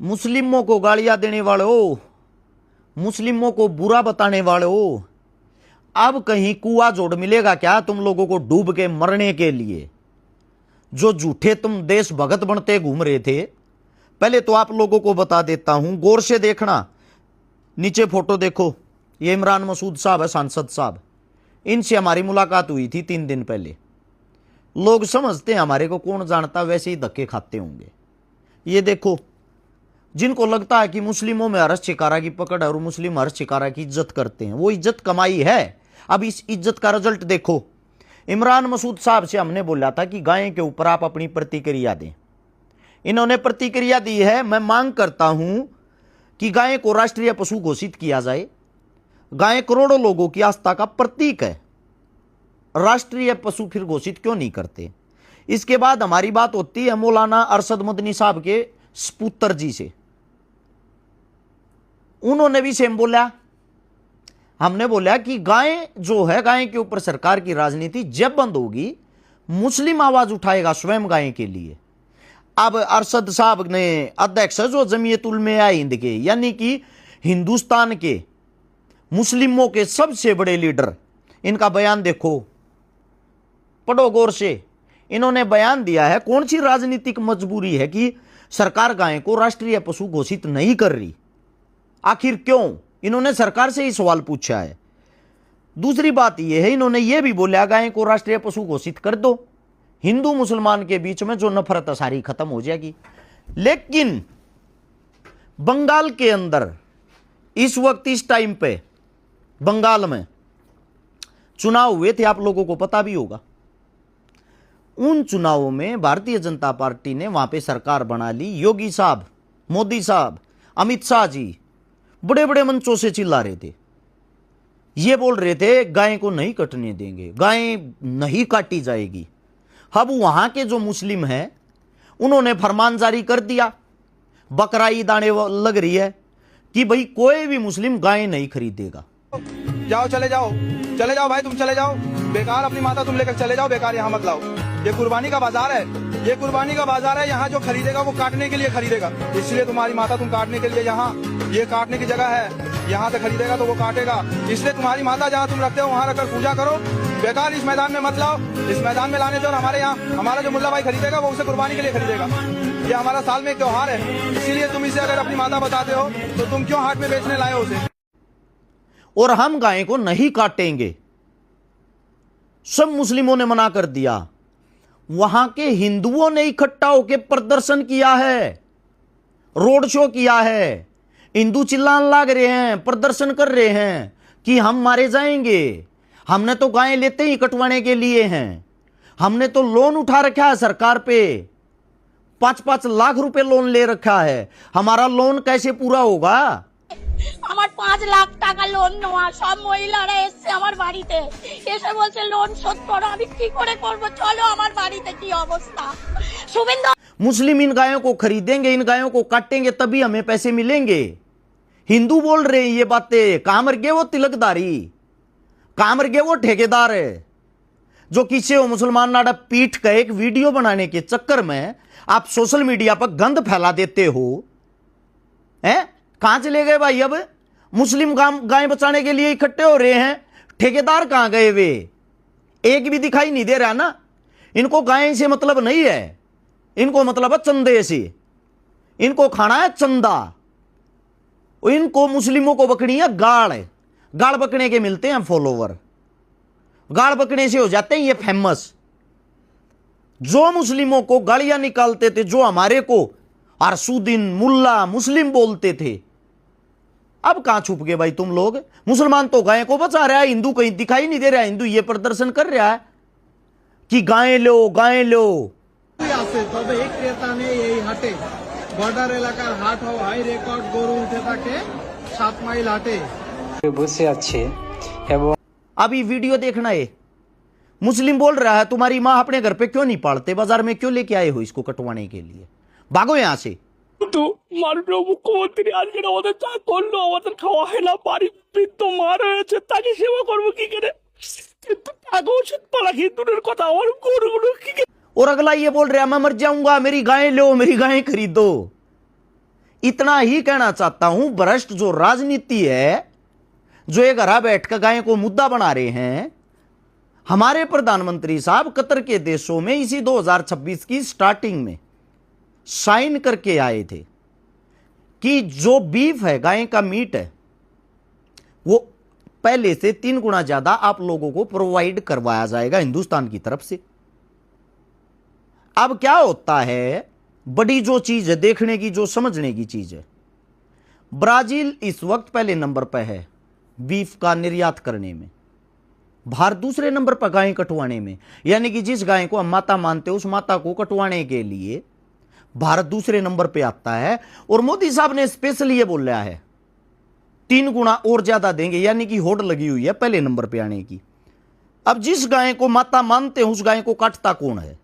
मुस्लिमों को गालियां देने वालों, मुस्लिमों को बुरा बताने वालों, अब कहीं कुआं जोड़ मिलेगा क्या तुम लोगों को डूब के मरने के लिए? जो झूठे तुम देश भगत बनते घूम रहे थे। पहले तो आप लोगों को बता देता हूं, गौर से देखना, नीचे फोटो देखो, ये इमरान मसूद साहब है, सांसद साहब। इनसे हमारी मुलाकात हुई थी 3 दिन पहले। लोग समझते हैं हमारे को कौन जानता, वैसे ही धक्के खाते होंगे। ये देखो, जिनको लगता है कि मुस्लिमों में हर्ष शिकारा की पकड़ है और मुस्लिम हर्ष शिकारा की इज्जत करते हैं, वो इज्जत कमाई है। अब इस इज्जत का रिजल्ट देखो। इमरान मसूद साहब से हमने बोला था कि गाय के ऊपर आप अपनी प्रतिक्रिया दें। इन्होंने प्रतिक्रिया दी है। मैं मांग करता हूं कि गाय को राष्ट्रीय पशु घोषित किया जाए। गाय करोड़ों लोगों की आस्था का प्रतीक है, राष्ट्रीय पशु फिर घोषित क्यों नहीं करते? इसके बाद हमारी बात होती है मौलाना अरशद मदनी साहब के सपुत्र जी से। उन्होंने भी सेम बोला। हमने बोला कि गाय जो है, गाय के ऊपर सरकार की राजनीति जब बंद होगी, मुस्लिम आवाज उठाएगा स्वयं गाय के लिए। अब अरशद साहब ने, अध्यक्ष जो जमीयत उलमा हिंद के, यानी कि हिंदुस्तान के मुस्लिमों के सबसे बड़े लीडर, इनका बयान देखो, पढ़ो गौर से। इन्होंने बयान दिया है कौन सी राजनीतिक मजबूरी है कि सरकार गाय को राष्ट्रीय पशु घोषित नहीं कर रही, आखिर क्यों? इन्होंने सरकार से ही सवाल पूछा है। दूसरी बात यह है, इन्होंने यह भी बोला गाय को राष्ट्रीय पशु घोषित कर दो, हिंदू मुसलमान के बीच में जो नफरत है सारी खत्म हो जाएगी। लेकिन बंगाल के अंदर इस वक्त, इस टाइम पे बंगाल में चुनाव हुए थे, आप लोगों को पता भी होगा। उन चुनावों में भारतीय जनता पार्टी ने वहां पे सरकार बना ली। योगी साहब, मोदी साहब, अमित शाह जी बड़े बड़े मंचों से चिल्ला रहे थे, ये बोल रहे थे गाय को नहीं कटने देंगे, गाय नहीं काटी जाएगी। अब वहां के जो मुस्लिम हैं उन्होंने फरमान जारी कर दिया, बकरा ईद आने लग रही है कि भाई कोई भी मुस्लिम गाय नहीं खरीदेगा। जाओ, चले जाओ भाई, तुम चले जाओ, बेकार अपनी माता तुम लेकर चले जाओ, बेकार यहाँ मत लाओ। ये कुर्बानी का बाजार है, ये कुर्बानी का बाजार है। यहाँ जो खरीदेगा वो काटने के लिए खरीदेगा, इसलिए तुम्हारी माता तुम काटने के लिए, यहाँ ये काटने की जगह है, यहाँ से खरीदेगा तो वो काटेगा। इसलिए तुम्हारी माता जहाँ तुम रखते हो वहाँ रखकर पूजा करो, बेकार इस मैदान में मत लाओ। इस मैदान में लाने से और हमारे यहाँ हमारा जो मुल्ला भाई खरीदेगा वो उसे कुर्बानी के लिए खरीदेगा। ये हमारा साल में एक त्योहार है, इसीलिए तुम इसे अगर अपनी माता बताते हो तो तुम क्यों हाट में बेचने लाए हो उसे? और हम गाय को नहीं काटेंगे, सब मुस्लिमों ने मना कर दिया। वहां के हिंदुओं ने इकट्ठा होकर प्रदर्शन किया है, रोड शो किया है। हिंदू चिल्लाने लग रहे हैं, प्रदर्शन कर रहे हैं कि हम मारे जाएंगे। हमने तो गाय लेते ही कटवाने के लिए हैं। हमने तो लोन उठा रखा है सरकार पे, 5-5 लाख रुपए लोन ले रखा है। हमारा लोन कैसे पूरा होगा? আমার 5 লাখ টাকা লোন নেওয়া, সব মহিলারা এসে আমার বাড়িতে এসে বলছে লোন শোধ করো। আমি কি করে করব? চলো আমার বাড়িতে কি অবস্থা। শুভেন্দু मुस्लिम इन गायों को खरीदेंगे, इन गायों को काटेंगे तभी हमें पैसे मिलेंगे। हिंदू बोल रहे हैं ये बातें। कहां मर गए वो तिलकदारी, कहां मर गए वो ठेकेदार है जो किसी हो मुसलमान नाडा पीठ का एक वीडियो बनाने के चक्कर में आप सोशल मीडिया पर गंद फैला देते हो। हैं, कहां चले गए भाई? अब मुस्लिम गाय बचाने के लिए इकट्ठे हो रहे हैं, ठेकेदार कहां गए वे? एक भी दिखाई नहीं दे रहा ना। इनको गाय से मतलब नहीं है, इनको मतलब है चंदे से। इनको खाना है चंदा। इनको मुस्लिमों को बकनी है गाड़। गाड़ बकने के मिलते हैं फॉलोवर, गाड़ बकने से हो जाते हैं ये फेमस। जो मुस्लिमों को गालियां निकालते थे, जो हमारे को अरसुद्दीन मुल्ला मुस्लिम बोलते थे, अब कहां छुप गए भाई तुम लोग? मुसलमान तो गाय को बचा रहा है, हिंदू कहीं दिखाई नहीं दे रहा है। हिंदू ये प्रदर्शन कर रहा है कि गाय लो, गाय लो। তবে এই ক্রেতা নেই এই হাটে। বর্ডার এলাকার হাট হওয়া হাই রেকর্ড গরু উঠে থাকে 7 মাইল হাটে বসে আছে। এবং अभी वीडियो देखना है, मुस्लिम बोल रहा है तुम्हारी मां अपने घर पे क्यों नहीं पालते, बाजार में क्यों लेके आए हो इसको कटवाने के लिए? भागो यहां से। তো মাননীয় মুখ্যমন্ত্রী আজকে আমাদের চা করলো, আমাদের খাওয়া হয় না, বাড়ির বৃদ্ধ মা রয়েছে, তাকে সেবা করবো কি করে? কিন্তু টাকা ওষুধ পালা কি দূরের কথা, আমার গরুগুলো কি? और अगला ये बोल रहा है मैं मर जाऊंगा, मेरी गाय लो, मेरी गाय खरीदो। इतना ही कहना चाहता हूं, भ्रष्ट जो राजनीति है, जो ये घरा बैठकर गाय को मुद्दा बना रहे हैं, हमारे प्रधानमंत्री साहब कतर के देशों में इसी 2026 की स्टार्टिंग में साइन करके आए थे कि जो बीफ है, गाय का मीट है, वो पहले से 3 गुना ज्यादा आप लोगों को प्रोवाइड करवाया जाएगा हिंदुस्तान की तरफ से। अब क्या होता है, बड़ी जो चीज है, देखने की, जो समझने की चीज है, ब्राजील इस वक्त पहले नंबर पर है बीफ का निर्यात करने में, भारत दूसरे नंबर पर गाय कटवाने में। यानी कि जिस गाय को हम माता मानते हैं, उस माता को कटवाने के लिए भारत दूसरे नंबर पे आता है। और मोदी साहब ने स्पेशली ये बोल रहा है 3 गुना और ज्यादा देंगे, यानी कि होड़ लगी हुई है पहले नंबर पे आने की। अब जिस गाय को माता मानते हैं, उस गाय को काटता कौन है?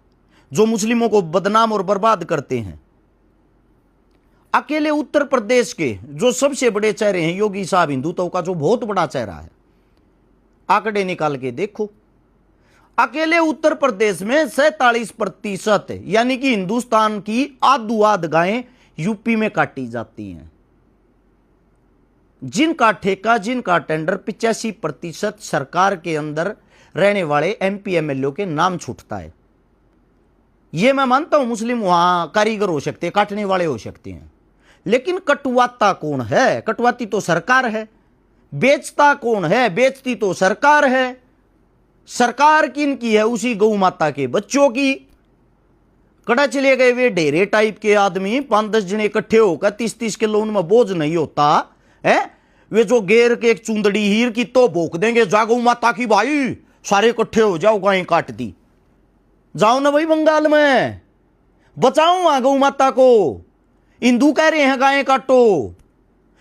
जो मुस्लिमों को बदनाम और बर्बाद करते हैं। अकेले उत्तर प्रदेश के जो सबसे बड़े चेहरे हैं, योगी साहब हिंदुत्व का जो बहुत बड़ा चेहरा है, आंकड़े निकाल के देखो, अकेले उत्तर प्रदेश में 47% यानी कि हिंदुस्तान की आधुआध गायें यूपी में काटी जाती हैं। जिनका ठेका, जिनका टेंडर 85% सरकार के अंदर रहने वाले एमपी एमएलए के नाम छूटता है। यह मैं मानता हूं, मुस्लिम वहां कारीगर हो सकते हैं, काटने वाले हो सकते हैं, लेकिन कटवाता कौन है? कटवाती तो सरकार है। बेचता कौन है? बेचती तो सरकार है। सरकार किनकी है? उसी गौ माता के बच्चों की। कड़ा चले गए वे डेरे टाइप के आदमी, 5-10 जने इकट्ठे होकर 30-30 किलो उनमें बोझ नहीं होता है। वे जो गेर के एक चुंदड़ी हीर की तो भोंक देंगे, जा गौ माता की भाई, सारे इकट्ठे हो जाओ, गाय काट दी। जाओ ना भाई बंगाल में, बचाओ वहां गौ माता को। हिंदू कह रहे हैं गाय काटो।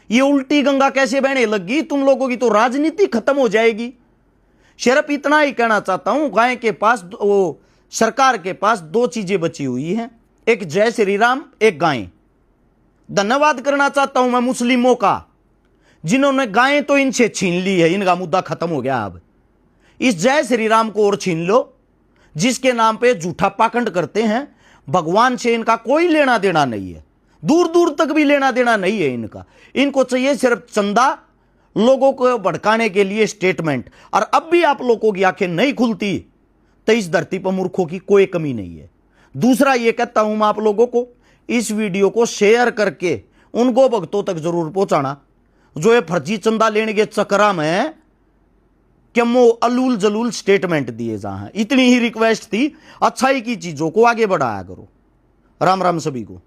ये उल्टी गंगा कैसे बहने लगी? तुम लोगों की तो राजनीति खत्म हो जाएगी। सिर्फ इतना ही कहना चाहता हूं, गाय के पास, वो सरकार के पास 2 चीजें बची हुई हैं, एक जय श्री राम, एक गाय। धन्यवाद करना चाहता हूं मैं मुस्लिमों का, जिन्होंने गाय तो इनसे छीन ली है, इनका मुद्दा खत्म हो गया। अब इस जय श्री राम को और छीन लो, जिसके नाम पे झूठा पाखंड करते हैं। भगवान से इनका कोई लेना देना नहीं है, दूर दूर तक भी लेना देना नहीं है इनका। इनको चाहिए सिर्फ चंदा, लोगों को भड़काने के लिए स्टेटमेंट। और अब भी आप लोगों की आंखें नहीं खुलती तो इस धरती पर मूर्खों की कोई कमी नहीं है। दूसरा ये कहता हूं मैं आप लोगों को, इस वीडियो को शेयर करके उनको भक्तों तक जरूर पहुंचाना जो ये फर्जी चंदा लेने के चक्कर में क्यों अलूल जलूल स्टेटमेंट दिए जा हैं। इतनी ही रिक्वेस्ट थी, अच्छाई की चीजों को आगे बढ़ाया करो। राम राम सभी को।